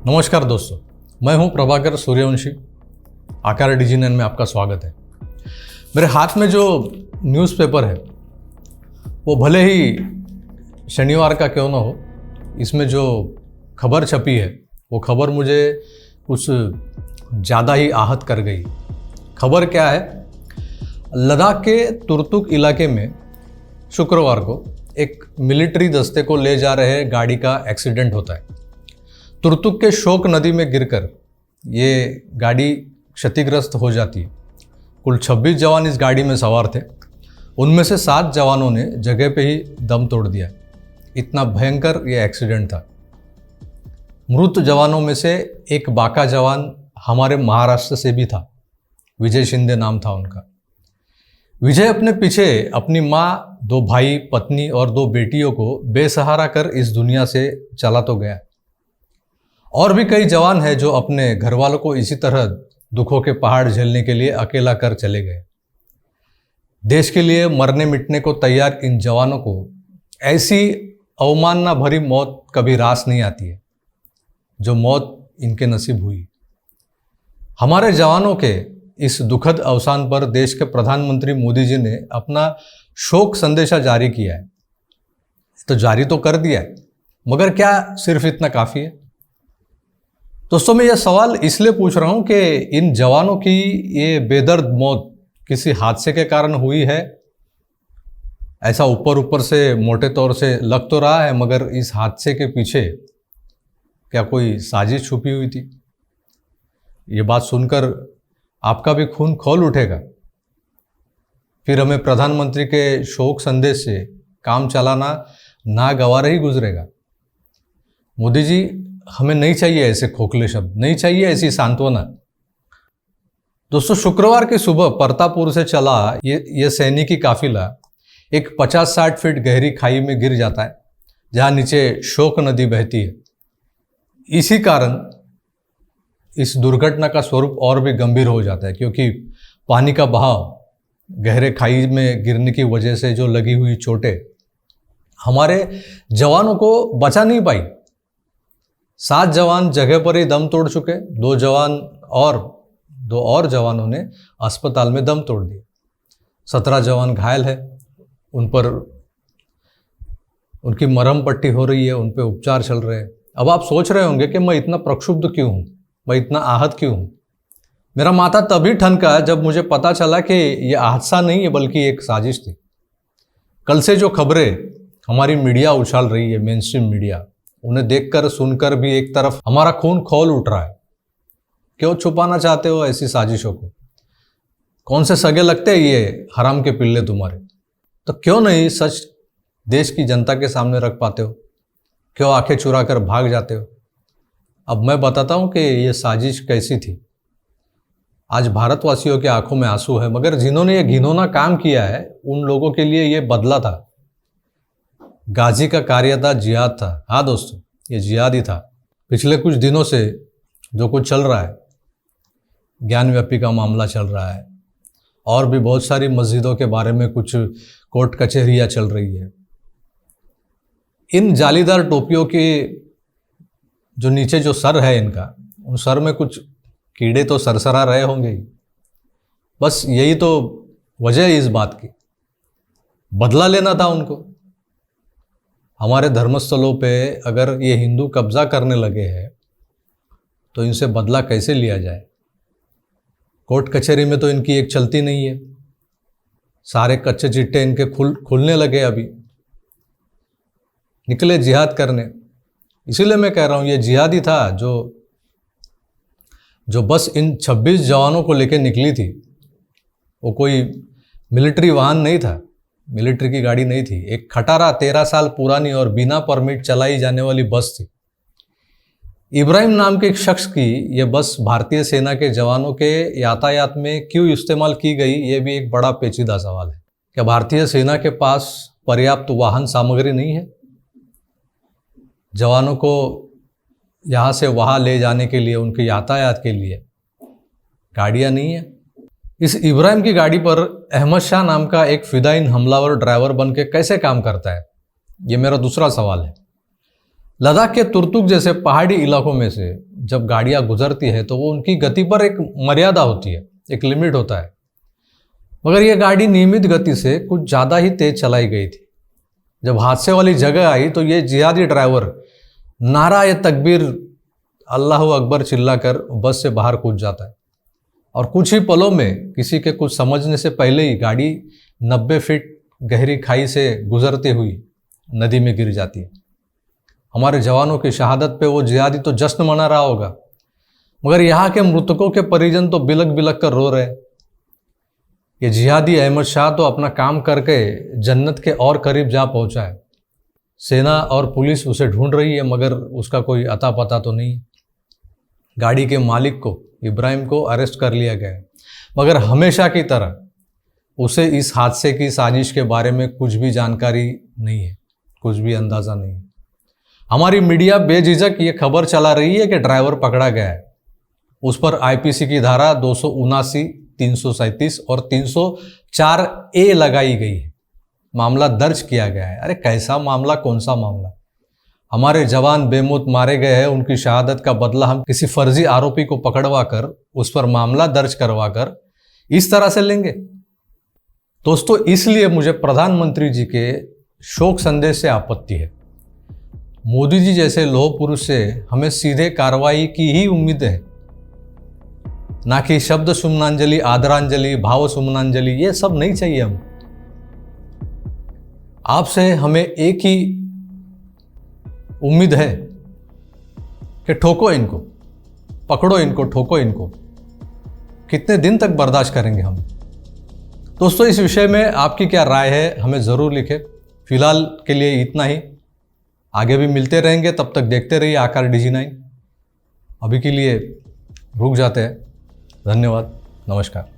नमस्कार दोस्तों, मैं हूं प्रभाकर सूर्यवंशी। आकार डिजिनन में आपका स्वागत है। मेरे हाथ में जो न्यूज़पेपर है वो भले ही शनिवार का क्यों ना हो, इसमें जो खबर छपी है वो खबर मुझे कुछ ज़्यादा ही आहत कर गई। खबर क्या है? लद्दाख के तुर्तुक इलाके में शुक्रवार को एक मिलिट्री दस्ते को ले जा रहे गाड़ी का एक्सीडेंट होता है। तुर्तुक के शोक नदी में गिरकर ये गाड़ी क्षतिग्रस्त हो जाती है। कुल 26 जवान इस गाड़ी में सवार थे। उनमें से 7 जवानों ने जगह पे ही दम तोड़ दिया। इतना भयंकर ये एक्सीडेंट था। मृत जवानों में से एक बाका जवान हमारे महाराष्ट्र से भी था। विजय शिंदे नाम था उनका। विजय अपने पीछे अपनी माँ, 2 भाई, पत्नी और 2 बेटियों को बेसहारा कर इस दुनिया से चला तो गया। और भी कई जवान हैं जो अपने घर वालों को इसी तरह दुखों के पहाड़ झेलने के लिए अकेला कर चले गए। देश के लिए मरने मिटने को तैयार इन जवानों को ऐसी अवमानना भरी मौत कभी रास नहीं आती है जो मौत इनके नसीब हुई। हमारे जवानों के इस दुखद अवसान पर देश के प्रधानमंत्री मोदी जी ने अपना शोक संदेशा जारी किया है। तो जारी तो कर दिया है, मगर क्या सिर्फ इतना काफ़ी है? दोस्तों, मैं यह सवाल इसलिए पूछ रहा हूं कि इन जवानों की ये बेदर्द मौत किसी हादसे के कारण हुई है, ऐसा ऊपर ऊपर से मोटे तौर से लग तो रहा है, मगर इस हादसे के पीछे क्या कोई साजिश छुपी हुई थी? ये बात सुनकर आपका भी खून खौल उठेगा। फिर हमें प्रधानमंत्री के शोक संदेश से काम चलाना नागवार ही गुजरेगा। मोदी जी, हमें नहीं चाहिए ऐसे खोखले शब्द, नहीं चाहिए ऐसी सांत्वना। दोस्तों, शुक्रवार की सुबह परतापुर से चला ये सैनिकी काफिला एक 50-60 फीट गहरी खाई में गिर जाता है, जहां नीचे शोक नदी बहती है। इसी कारण इस दुर्घटना का स्वरूप और भी गंभीर हो जाता है, क्योंकि पानी का बहाव गहरे खाई में गिरने की वजह से जो लगी हुई चोटें हमारे जवानों को बचा नहीं पाई। 7 जवान जगह पर ही दम तोड़ चुके। 2 और जवानों ने अस्पताल में दम तोड़ दिए। 17 जवान घायल है। उन पर उनकी मरहम पट्टी हो रही है, उन पे उपचार चल रहे हैं। अब आप सोच रहे होंगे कि मैं इतना प्रक्षुब्ध क्यों हूँ, मैं इतना आहत क्यों हूँ। मेरा माथा तभी ठनका जब मुझे पता चला कि यह हादसा नहीं है बल्कि एक साजिश थी। कल से जो खबरें हमारी मीडिया उछाल रही है, मेन स्ट्रीम मीडिया, उन्हें देखकर सुनकर भी एक तरफ हमारा खून खौल उठ रहा है। क्यों छुपाना चाहते हो ऐसी साजिशों को? कौन से सगे लगते हैं ये हराम के पिल्ले तुम्हारे? तो क्यों नहीं सच देश की जनता के सामने रख पाते हो? क्यों आंखें चुरा कर भाग जाते हो? अब मैं बताता हूं कि ये साजिश कैसी थी। आज भारतवासियों की आंखों में आंसू है, मगर जिन्होंने ये घिनौना काम किया है उन लोगों के लिए ये बदला था। गाजी का कार्य था, जिहाद था। हाँ दोस्तों, ये जिहाद ही था। पिछले कुछ दिनों से जो कुछ चल रहा है, ज्ञानव्यापी का मामला चल रहा है, और भी बहुत सारी मस्जिदों के बारे में कुछ कोर्ट कचहरियाँ चल रही है। इन जालीदार टोपियों के जो नीचे जो सर है इनका, उन सर में कुछ कीड़े तो सरसरा रहे होंगे ही। बस यही तो वजह है इस बात की। बदला लेना था उनको। हमारे धर्मस्थलों पे अगर ये हिंदू कब्जा करने लगे हैं तो इनसे बदला कैसे लिया जाए? कोर्ट कचहरी में तो इनकी एक चलती नहीं है। सारे कच्चे चिट्टे इनके खुलने लगे। अभी निकले जिहाद करने। इसीलिए मैं कह रहा हूँ ये जिहाद ही था जो बस इन 26 जवानों को लेकर निकली थी। वो कोई मिलिट्री वाहन नहीं था, मिलिट्री की गाड़ी नहीं थी। एक खटारा 13 साल पुरानी और बिना परमिट चलाई जाने वाली बस थी। इब्राहिम नाम के एक शख्स की यह बस भारतीय सेना के जवानों के यातायात में क्यों इस्तेमाल की गई, यह भी एक बड़ा पेचीदा सवाल है। क्या भारतीय सेना के पास पर्याप्त वाहन सामग्री नहीं है? जवानों को यहाँ से वहाँ ले जाने के लिए, उनके यातायात के लिए गाड़ियाँ नहीं है? इस इब्राहिम की गाड़ी पर अहमद शाह नाम का एक फिदाइन हमलावर ड्राइवर बन के कैसे काम करता है, ये मेरा दूसरा सवाल है। लद्दाख के तुर्तुक जैसे पहाड़ी इलाकों में से जब गाड़ियाँ गुजरती है तो वो उनकी गति पर एक मर्यादा होती है, एक लिमिट होता है। मगर ये गाड़ी नियमित गति से कुछ ज़्यादा ही तेज चलाई गई थी। जब हादसे वाली जगह आई तो ये जिहादी ड्राइवर नारा ये तकबीर अल्लाह अकबर चिल्लाकर बस से बाहर कूद जाता है और कुछ ही पलों में किसी के कुछ समझने से पहले ही गाड़ी 90 फीट गहरी खाई से गुजरती हुई नदी में गिर जाती है। हमारे जवानों की शहादत पे वो जिहादी तो जश्न मना रहा होगा, मगर यहाँ के मृतकों के परिजन तो बिलक बिलक कर रो रहे। ये जिहादी अहमद शाह तो अपना काम करके जन्नत के और करीब जा पहुंचा है। सेना और पुलिस उसे ढूंढ रही है, मगर उसका कोई अता पता तो नहीं। गाड़ी के मालिक को, इब्राहिम को अरेस्ट कर लिया गया है, मगर हमेशा की तरह उसे इस हादसे की साजिश के बारे में कुछ भी जानकारी नहीं है, कुछ भी अंदाज़ा नहीं है। हमारी मीडिया बेझिझक ये खबर चला रही है कि ड्राइवर पकड़ा गया है। उस पर आईपीसी की धारा 279, 337 और 304A लगाई गई है। मामला दर्ज किया गया है। अरे कैसा मामला, कौन सा मामला? हमारे जवान बेमौत मारे गए हैं, उनकी शहादत का बदला हम किसी फर्जी आरोपी को पकड़वा कर उस पर मामला दर्ज करवा कर इस तरह से लेंगे? दोस्तों, इसलिए मुझे प्रधानमंत्री जी के शोक संदेश से आपत्ति है। मोदी जी जैसे लौह पुरुष से हमें सीधे कार्रवाई की ही उम्मीद है, ना कि शब्द सुमनांजलि, आदरांजलि, भाव सुमनांजलि। ये सब नहीं चाहिए। हम आपसे हमें एक ही उम्मीद है कि ठोको इनको, पकड़ो इनको, ठोको इनको। कितने दिन तक बर्दाश्त करेंगे हम? दोस्तों, इस विषय में आपकी क्या राय है हमें ज़रूर लिखें। फिलहाल के लिए इतना ही, आगे भी मिलते रहेंगे। तब तक देखते रहिए आकार DG9। अभी के लिए रुक जाते हैं। धन्यवाद, नमस्कार।